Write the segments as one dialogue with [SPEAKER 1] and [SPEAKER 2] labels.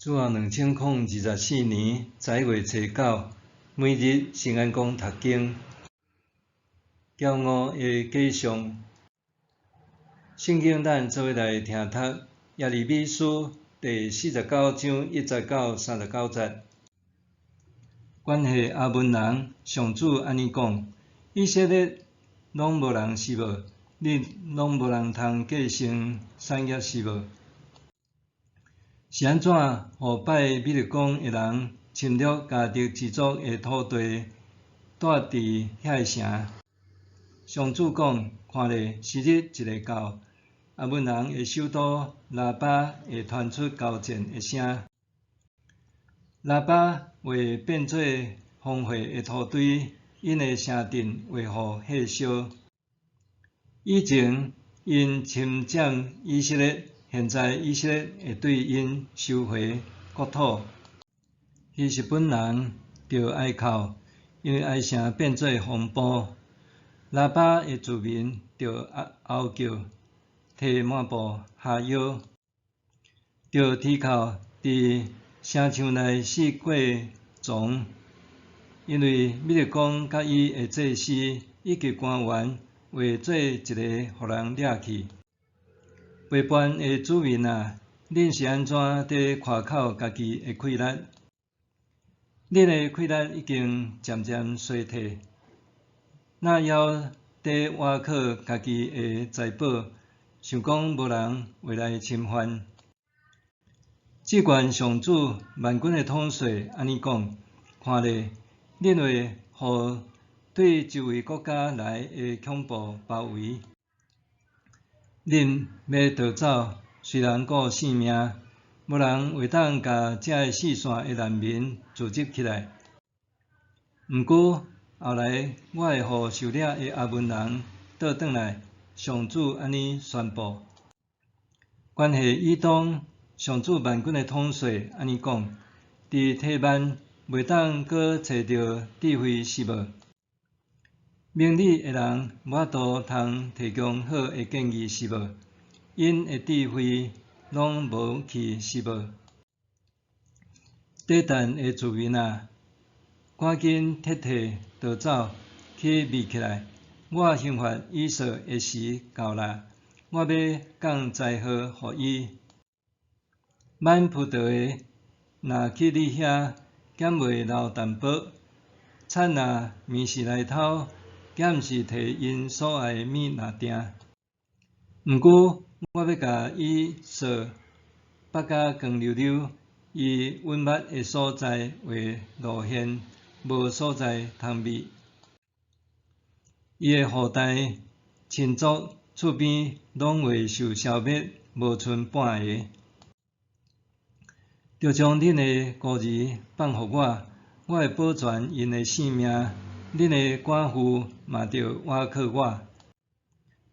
[SPEAKER 1] 主后2024年10月初9，每日圣安宫读经，骄傲的假象。圣经咱做伙来听读耶利米书第49章1节到39节。关系阿文人，上主安尼讲：以色列拢无人是无，你拢无人通继承产业是无？是安怎？互拜美勒宫的人侵略家己之族的土地，住伫遐城？上主讲：看咧，昔日一个到，阿文人的首都拉巴会传出交战的声。拉巴会变做荒废的土堆，因的城镇会互火烧。以前因侵占以色列，现在以色列会对因收回国土。希实本人着哀哭，因为哀城变做荒埔。拉巴的居民着嚎叫，摕抹布下腰，着啼哭伫城墙内四过床，因为美勒宫甲伊的祭司以及官员为做一个互人掠去。陪伴的子民啊，恁是安怎伫夸口家己的气力？恁的气力已经渐渐衰退，那要伫挖靠家己的财宝，想讲无人会来侵犯。至关上主万军的统帅安尼讲：看咧，恁会互对周围国家来的恐怖包围。恁要逃走，虽然顾性命，无人会当甲这四散的难民聚集起来。毋过后来，我会互受掠的阿文人倒转来。上主安尼宣布。关系以东，上主万军的统帅安尼讲：伫提曼袂当搁找到智慧是无？明理的人无法度通提供好的建议是无？因的智慧拢无去是无？底但的居民啊，赶紧撤退逃走，去密起来！我刑罚以色的时到啦！我要降灾祸予伊。满葡萄的，若去你遐，减袂留淡薄；产若面是内头，减是摕因所爱的物若定。毋过，我要甲伊说，北甲光溜溜，伊温密的所在会露现，无所在通觅。伊的后代、亲族、厝边拢会受消灭，无剩半个。就将恁的孤儿放互我，我会保全因的性命。恁的寡妇嘛着倚靠我。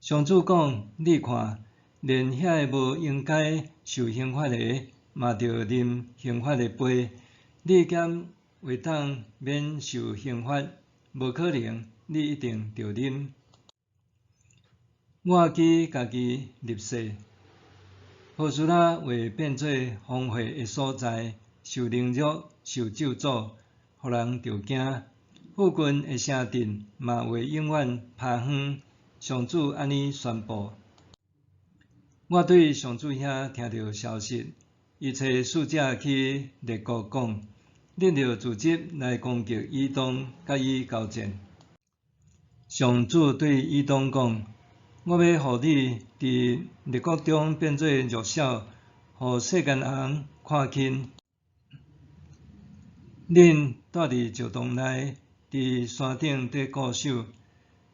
[SPEAKER 1] 上主讲：你看，连遐个无应该受刑罚的，嘛着啉刑罚的杯。你敢会当免受刑罚？无可能，你一定着啉。我记家己立誓。波斯拉会变做荒废的所在，受凌辱、受咒诅，互人着惊。富贵的城镇嘛会永远趴荒。上主安尼宣布。我对上主遐听到消息，伊找使者去列国讲：恁着自集来攻击以东，甲伊交战。上主对以东讲：我要互你伫列国中变做弱小，互世间人看轻。恁住伫石洞内，伫山顶底固守。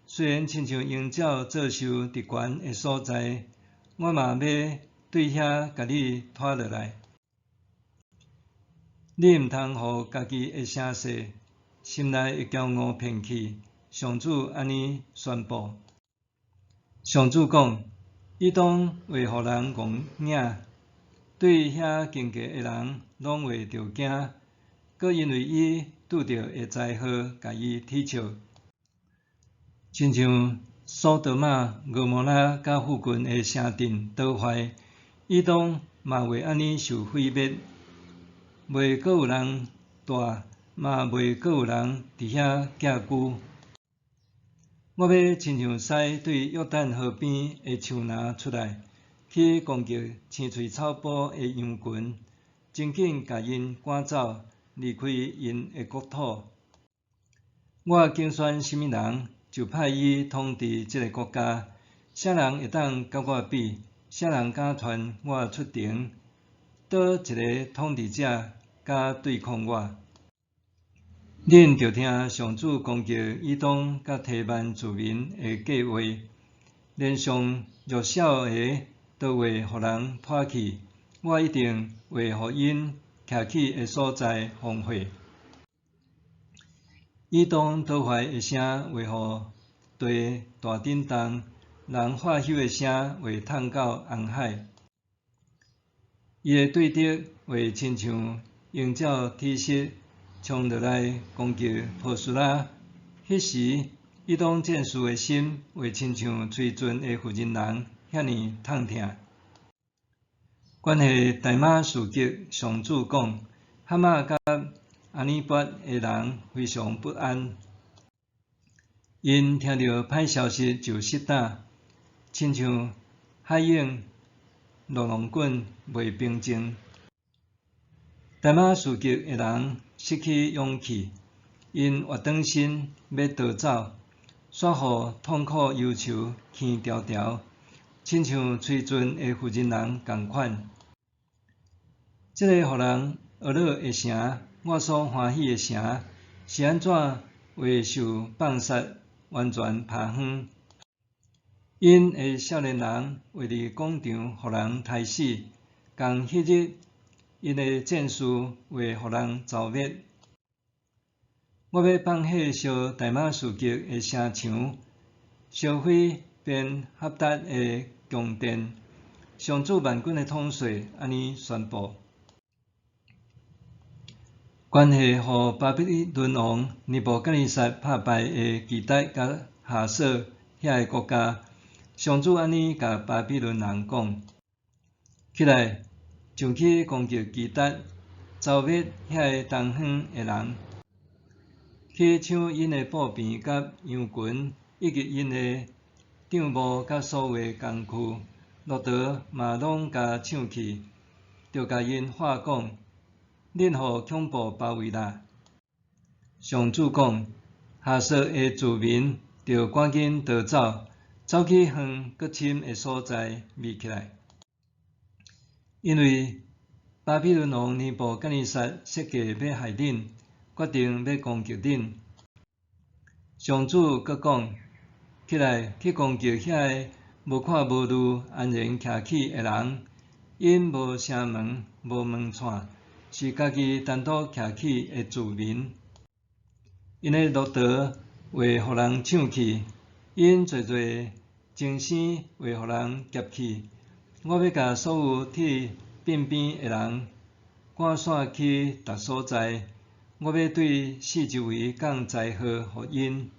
[SPEAKER 1] 虽然亲像鹰鸟做受伫悬的所在，我嘛要对遐甲你拖落来。你毋通互家己的声势、心内的骄傲骗去。上主安尼宣布。上主讲：以东会互人戆领，对遐经过的人拢会着惊，搁因为伊拄着的灾祸，甲伊踢笑。亲像索多玛、蛾摩拉甲附近的城镇倒坏，以东嘛会安尼受毁灭。袂阁有人住，嘛袂阁有人伫遐寄居。我要亲像狮对约旦河边的树林出来，去攻击青翠草埔的羊群，真紧甲因赶走，离开因的国土。我竞选什么人，就派伊统治这个国家。啥人会当甲我比？啥人敢传我出庭？倒一个统治者甲对抗我？恁着听上主攻击以东甲提曼自民的计划，连上弱小的都会互人抛弃。我一定会互因徛起的所在荒废。以东倒坏的声会互地大震动，人喝休的声会探到红海。伊的对敌会亲像鹰鸟铁石冲落来攻击波斯拉。迄时，以东战士的心会亲像吹船的妇人人遐尼痛疼。关系大马士革上主讲，哈马甲阿尼伯的人非常不安，因听到歹消息就失胆，亲像海涌陆龙滚未平静。大马士革的人失去勇气，因活转身要逃走，煞互痛苦忧愁牵条条，亲像吹船的妇人人共款。这个互人愕恼的城，我所欢喜的城，是安怎会受放杀，完全拍远？因的少年人会伫广场互人杀死，共迄日因的战士会互人剿灭。我要放火烧大马士革的城墙，烧毁便哈达的宫殿。上主万军的统帅安尼宣布。关系互巴比伦王尼布甲尼撒拍败的基达甲哈索遐个国家，上主安尼甲巴比伦人讲：起来，上去攻击基达，剿灭遐个东方的人，去抢因的布片甲羊群，以及因的帐幕甲所有工具，骆驼嘛拢甲抢去，着甲因话讲。恁互恐怖包围啦！上主讲，哈索的子民着赶紧逃走，走去远搁深的所在匿起来，因为巴比伦王尼布甲尼撒设计要害恁，决定要攻击恁。上主阁讲，起来去攻击遐个无看无路、安然徛起的人，因无城门，无门窗。是家己单独徛起的子民，因的骆驼会互人抢去，因侪侪精生会互人劫去。我要甲所有铁鬢边的人赶散去逐所在，我要对四周围降灾祸互因。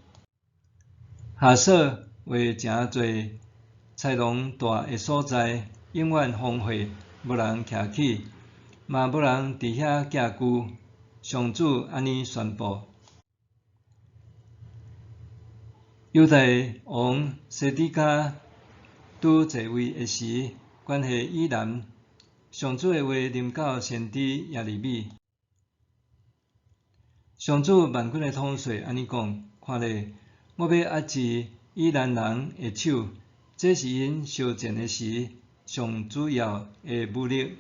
[SPEAKER 1] 下索会诚侪豺狼大的所在，永远荒废，无人徛起。嘛无人伫遐寄居，上主安尼宣布。犹大王西底家拄在位的时，关系以南，上主的话临到先知耶利米。上主万军的统帅安尼讲：看咧，我要压制以南人的手，这是因相战的时上主要的武力。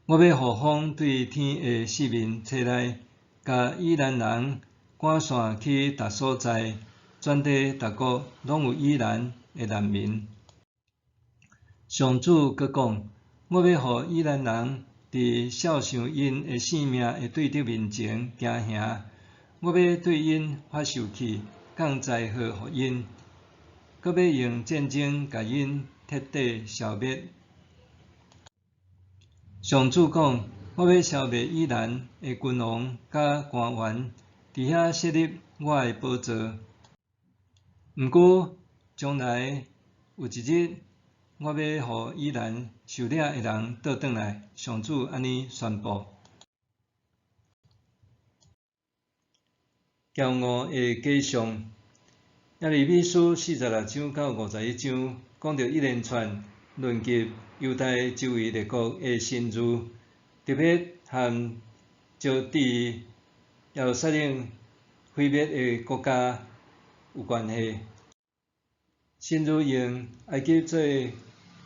[SPEAKER 1] 我要互风对天的四面吹来，甲以南人赶散去逐所在，全地逐国拢有以南的难民。上主阁讲：我要互以南人伫孝想因的性命的对敌面前惊吓，我要对因发受气，降灾祸互因，阁要用战争甲因彻底消灭。上主讲：我要消灭以南的君王甲官员，伫遐设立我的宝座。毋过将来有一日，我要互以南受掠的人倒转来。上主安尼宣布。骄傲的假象。耶利米书46章到51章讲到一连串论及犹太周围列国的神諭，特别和招致耶路撒冷毁灭的国家有关系。神諭用埃及做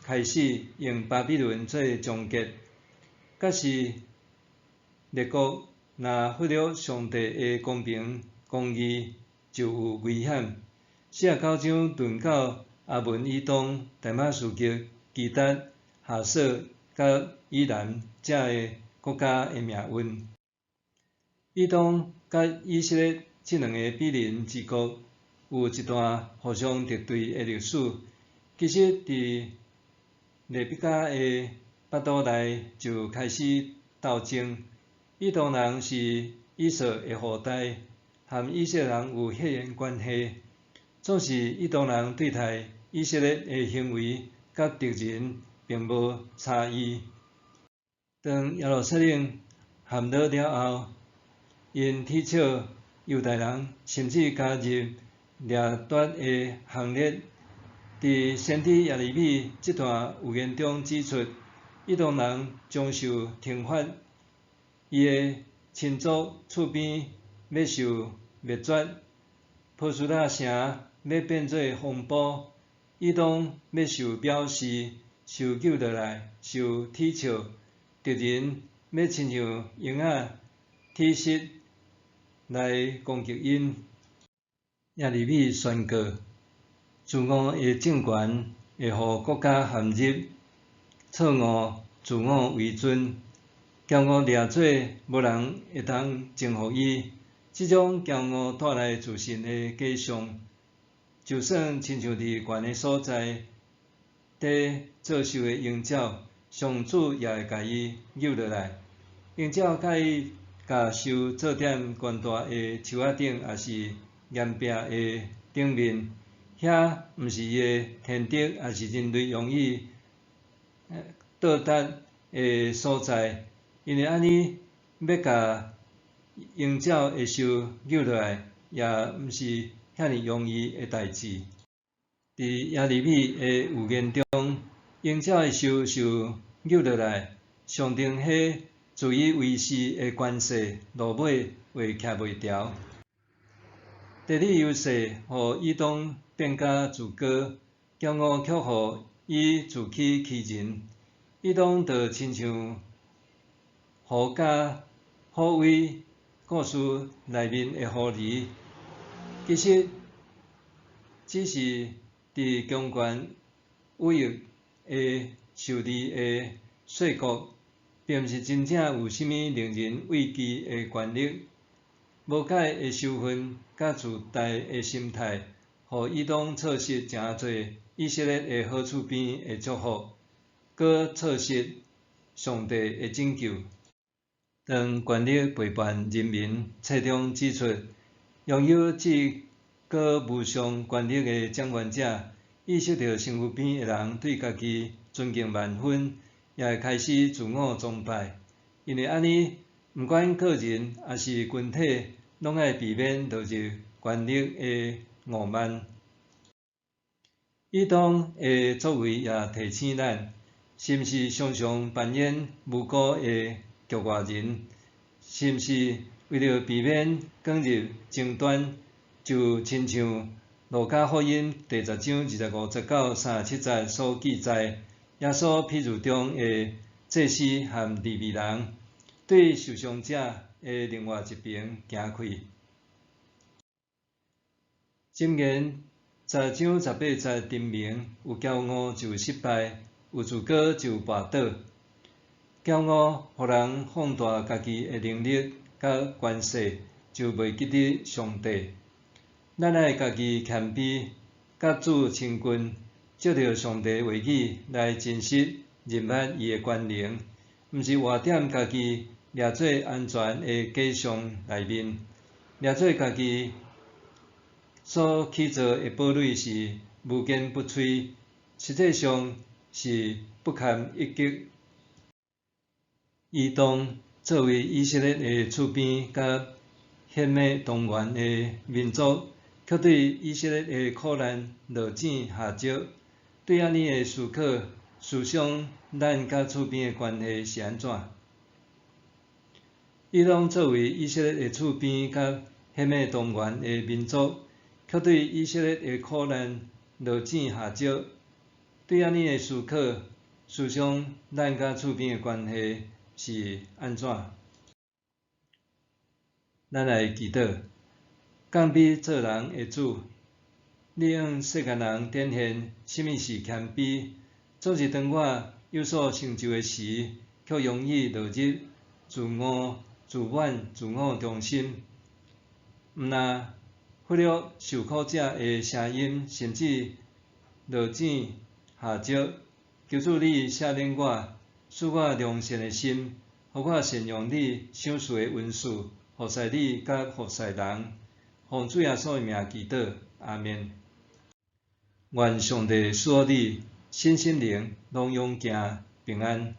[SPEAKER 1] 开始，用巴比伦做终结。假使列国若忽略上帝的公平公义，就有危险。49章论到阿门、以东、大马士革、基达、哈索甲以南这个国家的命运。以东甲以色列这两个毗邻之国有一段互相敌对的历史。其实，伫利比加的巴肚内就开始斗争。以东人是以扫的后代，和以色列人有血缘关系。总是以东人对待以色列的行为，甲敌人并无差异。当耶路撒冷陷落了后，因踢笑犹太人，甚至加入掠夺的行列。伫先知耶利米这段预言中指出，以东人将受惩罚，伊的亲族厝边要受灭绝，波斯拉城要变做荒埔，以东要受藐视、受救落来、受踢笑，敌人要亲像鹰仔踢食来攻击因。耶利米宣告，自我的政权会互国家陷入错误、自我为尊、骄傲掠做，无人会当征服伊。这种骄傲带来自信的假象，就算亲像伫悬的所在底做寿的鹰鸟，上主也会甲伊扭落来。鹰鸟介意甲受做点悬大的树仔顶，也是岩壁的顶面，遐毋是伊的天敌，也是人类容易到达的所在。因为安尼要甲鹰鸟的寿扭落来，也毋是遐尼容易的代志。伫耶利米的预言中，鹰鸟的寿受扭落来，象征迄自以为是的权势，落尾会徛袂牢。地理优势互以东变甲自高，骄傲却互伊自欺欺人。以东就亲像狐假虎威故事内面的狐狸，其实只是伫强权威胁的受利的税国，并毋是真正有啥物令人畏惧的权力。无解的羞愤甲自大的心态，互以东错失诚侪以色列的好厝边的祝福，搁错失上帝的拯救。当权力背叛人民，册中指出，拥有至高无上权力的掌权者，意识到身躯边的人对家己尊敬万分，也会开始自我崇拜。因为安尼，毋管个人还是群体，拢爱避免落入权力的傲慢。以东的作为也提醒咱，是毋是常常扮演无辜的局外人？是毋是为了避免卷入争端，就亲像路加福音第10章25节到37节所记载，耶稣譬喻中的祭司和利未人，对受伤者的另外一边行开。箴言10章18节定明，有骄傲就有失败，有自高就有跋倒。骄傲互人放大家己的能力甲权势，就袂记得上帝。咱爱家己谦卑，甲主亲近，借着上帝话语来真实认捌伊的权能，毋是活踮家己掠做安全的假象内面，掠做家己所起造的堡垒是无坚不摧，实际上是不堪一击。以东作为以色列的厝边甲献美动员的民族，却对以色列的苦难落井下石。对安尼的思考，思想咱甲厝边的关系是安怎？伊朗作为以色列的厝边甲献美动员的民族，却对以色列的苦难落井下石。对安尼的思考，思想咱甲厝边的关系是安怎？咱来祈祷，降卑做人的主，你向世间人展现什么是谦卑。总是当我有所成就的时，却容易落入自我、自怨、自我中心，毋若忽略受苦者的声音，甚至落井下石。求主你赦免我，使我良善的心，互我善用你赏赐的恩赐，服侍你甲服侍人。奉主耶稣的名祈祷，阿们。愿上帝赐予你身心灵拢永行平安。